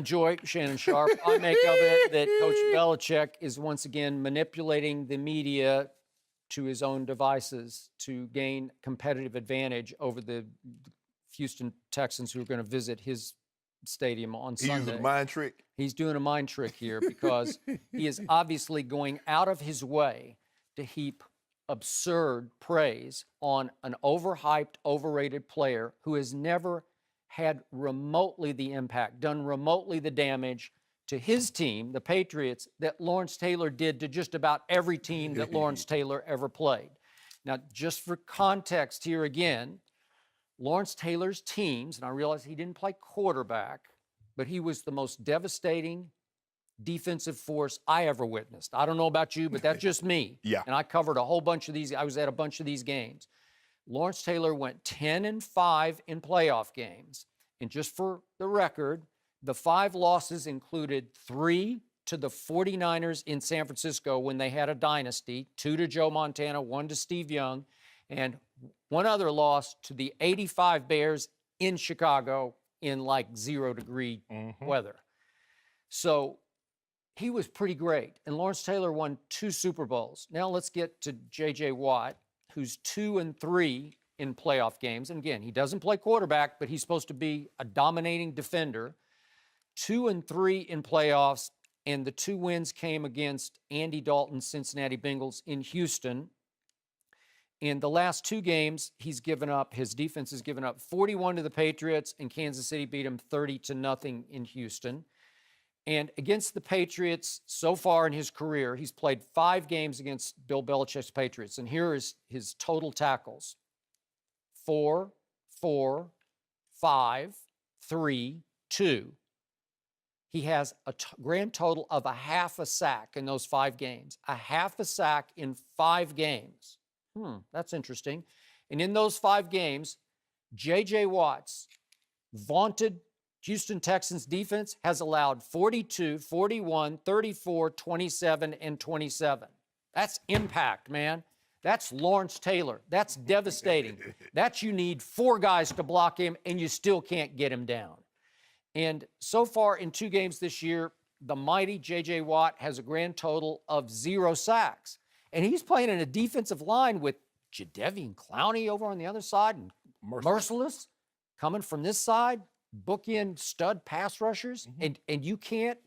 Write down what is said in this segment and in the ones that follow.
Joy, Shannon Sharp, I make of it that Coach Belichick is once again manipulating the media to his own devices to gain competitive advantage over the Houston Texans who are going to visit his stadium on Sunday. He using a mind trick? He's doing a mind trick here because he is obviously going out of his way to heap absurd praise on an overhyped, overrated player who has never had remotely the impact, done remotely the damage to his team, the Patriots, that Lawrence Taylor did to just about every team that Lawrence Taylor ever played. Now, just for context here again, Lawrence Taylor's teams, and I realize he didn't play quarterback, but he was the most devastating defensive force I ever witnessed. I don't know about you, but that's just me. Yeah. And I covered a whole bunch of these. I was at a bunch of these games. Lawrence Taylor went 10-5 in playoff games. And just for the record, the 5 losses included 3 to the 49ers in San Francisco when they had a dynasty, 2 to Joe Montana, 1 to Steve Young, and 1 other loss to the 85 Bears in Chicago in like 0-degree weather. So he was pretty great. And Lawrence Taylor won 2 Super Bowls. Now let's get to J.J. Watt, who's 2-3 in playoff games. And again, he doesn't play quarterback, but he's supposed to be a dominating defender. 2-3 in playoffs, and the 2 wins came against Andy Dalton's Cincinnati Bengals in Houston. In the last 2 games, his defense has given up 41 to the Patriots, and Kansas City beat him 30-0 in Houston. And against the Patriots, so far in his career, he's played 5 games against Bill Belichick's Patriots. And here is his total tackles: 4, 4, 5, 3, 2. He has a grand total of a half a sack in those 5 games. A half a sack in 5 games. That's interesting. And in those 5 games, J.J. Watt's vaunted Houston Texans defense has allowed 42, 41, 34, 27, and 27. That's impact, man. That's Lawrence Taylor. That's devastating. That's you need 4 guys to block him, and you still can't get him down. And so far in 2 games this year, the mighty J.J. Watt has a grand total of 0 sacks. And he's playing in a defensive line with Jadeveon Clowney over on the other side and Merciless coming from this side, bookend stud pass rushers, and you can't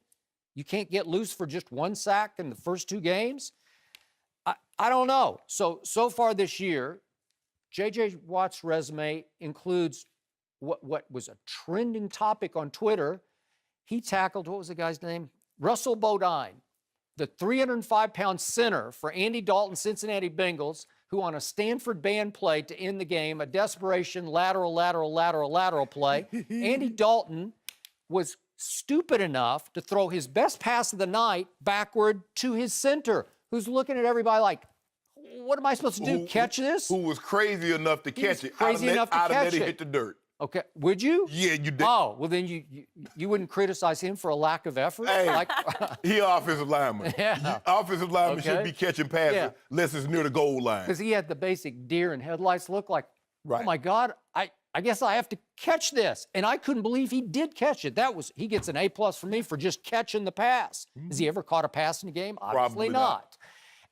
get loose for just 1 sack in the first 2 games. I don't know. So far this year, J.J. Watt's resume includes what was a trending topic on Twitter. He tackled, what was the guy's name? Russell Bodine, the 305-pound center for Andy Dalton's Cincinnati Bengals, who on a Stanford band play to end the game, a desperation lateral play, Andy Dalton was stupid enough to throw his best pass of the night backward to his center, who's looking at everybody like, what am I supposed to do, catch this? Who was crazy enough to catch it. Crazy enough to catch it. Hit the dirt. Okay, would you? Yeah, you did. Oh, well then you wouldn't criticize him for a lack of effort? Hey, he offensive lineman. Yeah. Offensive lineman should be catching passes unless it's near the goal line. Because he had the basic deer in headlights look like, right. Oh my God, I guess I have to catch this. And I couldn't believe he did catch it. He gets an A+ for me for just catching the pass. Has he ever caught a pass in a game? Obviously Probably not.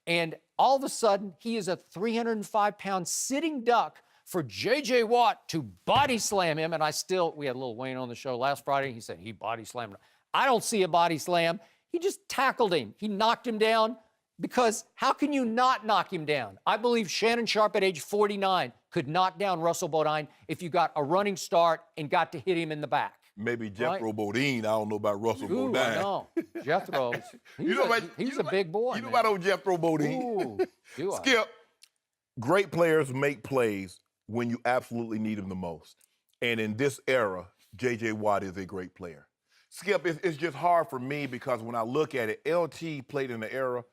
And all of a sudden, he is a 305-pound sitting duck for J.J. Watt to body slam him. And we had Lil Wayne on the show last Friday. He said he body slammed him. I don't see a body slam. He just tackled him. He knocked him down, because how can you not knock him down? I believe Shannon Sharp at age 49 could knock down Russell Bodine if you got a running start and got to hit him in the back. Maybe Jethro Bodine. I don't know about Russell Bodine. I know. Jethro's. He's a big boy. You know about old Jethro Bodine? Ooh, Skip, great players make plays when you absolutely need them the most. And in this era, J.J. Watt is a great player. Skip, it's just hard for me because when I look at it, LT played in the era,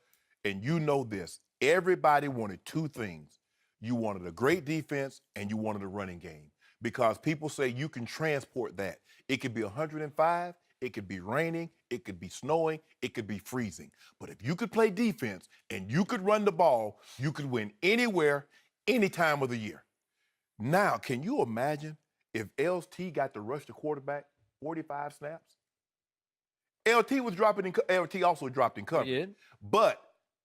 and you know this, everybody wanted 2 things. You wanted a great defense, and you wanted a running game. Because people say you can transport that. It could be 105, it could be raining, it could be snowing, it could be freezing. But if you could play defense and you could run the ball, you could win anywhere, any time of the year. Now, can you imagine if LT got to rush the quarterback 45 snaps? LT was dropping in. LT also dropped in coverage. He did. But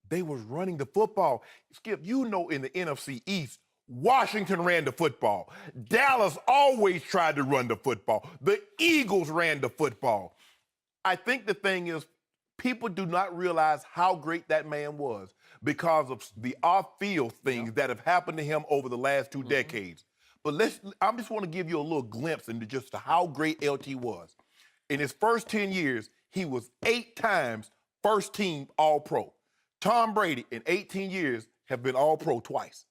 they was running the football. Skip, you know, in the NFC East, Washington ran the football. Dallas always tried to run the football. The Eagles ran the football. I think the thing is, people do not realize how great that man was because of the off-field things that have happened to him over the last 2 decades. But I just want to give you a little glimpse into just how great LT was. In his first 10 years, he was 8 times first-team All-Pro. Tom Brady, in 18 years, have been All-Pro twice.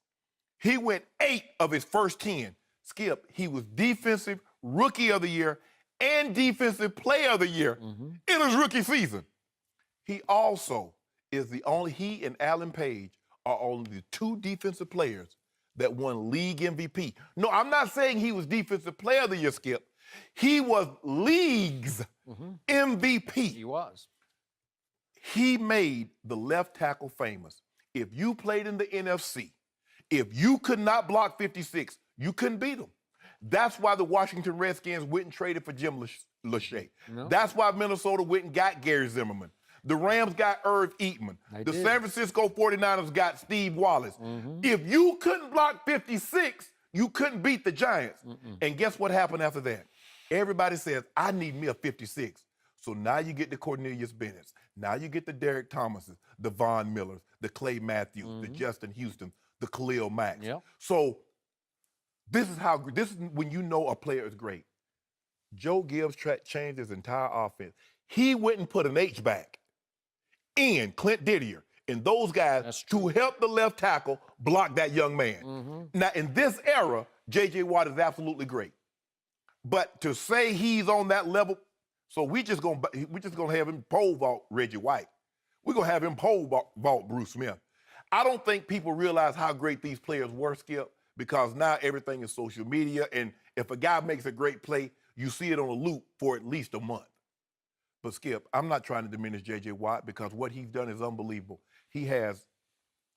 He went 8 of his first 10. Skip, he was Defensive Rookie of the Year and Defensive Player of the Year in his rookie season. He also is he and Alan Page are only the 2 defensive players that won league MVP. No, I'm not saying he was Defensive Player of the Year, Skip. He was league's MVP. He was. He made the left tackle famous. If you played in the NFC, if you could not block 56, you couldn't beat him. That's why the Washington Redskins went and traded for Jim Lachey. No. That's why Minnesota went and got Gary Zimmerman. The Rams got Irv Eatman. The San Francisco 49ers got Steve Wallace. If you couldn't block 56, you couldn't beat the Giants. And guess what happened after that? Everybody says, I need me a 56. So now you get the Cornelius Bennett's. Now you get the Derek Thomases, the Von Millers, the Clay Matthews, the Justin Houston, the Khalil Mack. Yep. So this is when you know a player is great. Joe Gibbs changed his entire offense. He went and put an H-back in Clint Didier and those guys to help the left tackle block that young man. Now, in this era, J.J. Watt is absolutely great. But to say he's on that level, so we just gonna have him pole vault Reggie White. We're gonna have him pole vault Bruce Smith. I don't think people realize how great these players were, Skip, because now everything is social media, and if a guy makes a great play, you see it on a loop for at least a month. But Skip, I'm not trying to diminish J.J. Watt because what he's done is unbelievable. He has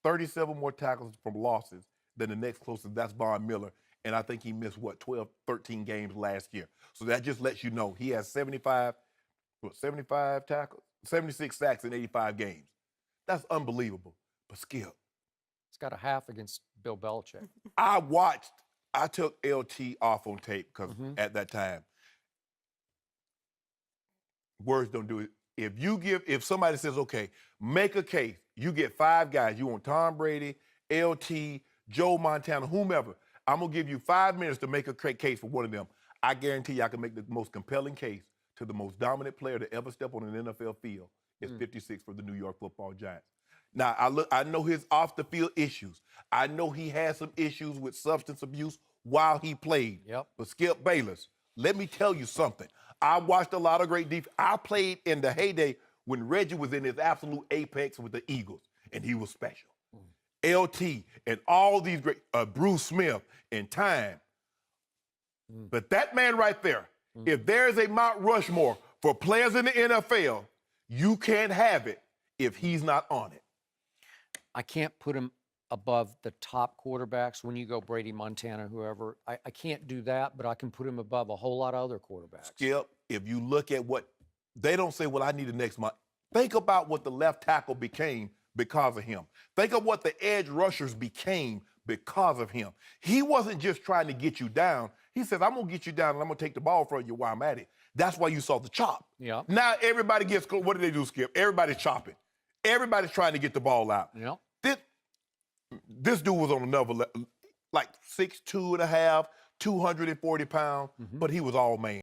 37 more tackles from losses than the next closest, that's Von Miller. And I think he missed, 12, 13 games last year. So that just lets you know he has 75 tackles, 76 sacks in 85 games. That's unbelievable. But Skip. He's got a half against Bill Belichick. I took LT off on tape because at that time, words don't do it. If somebody says, okay, make a case, you get 5 guys. You want Tom Brady, LT, Joe Montana, whomever. I'm going to give you 5 minutes to make a case for one of them. I guarantee you I can make the most compelling case to the most dominant player to ever step on an NFL field is 56 for the New York Football Giants. Now, I know his off-the-field issues. I know he had some issues with substance abuse while he played. But Skip Bayless, let me tell you something. I watched a lot of great defense. I played in the heyday when Reggie was in his absolute apex with the Eagles, and he was special. LT and all these great, Bruce Smith and Time. But that man right there, if there's a Mount Rushmore for players in the NFL, you can't have it if he's not on it. I can't put him above the top quarterbacks when you go Brady, Montana, whoever. I can't do that, but I can put him above a whole lot of other quarterbacks. Skip, if you look at what, they don't say, well, I need the next month. Think about what the left tackle became because of him. Think of what the edge rushers became because of him. He wasn't just trying to get you down. He says, I'm going to get you down and I'm going to take the ball from you while I'm at it. That's why you saw the chop. Now everybody gets, what do they do, Skip? Everybody's chopping. Everybody's trying to get the ball out. This dude was on another level, like 6'2.5", 240 pounds, but he was all man.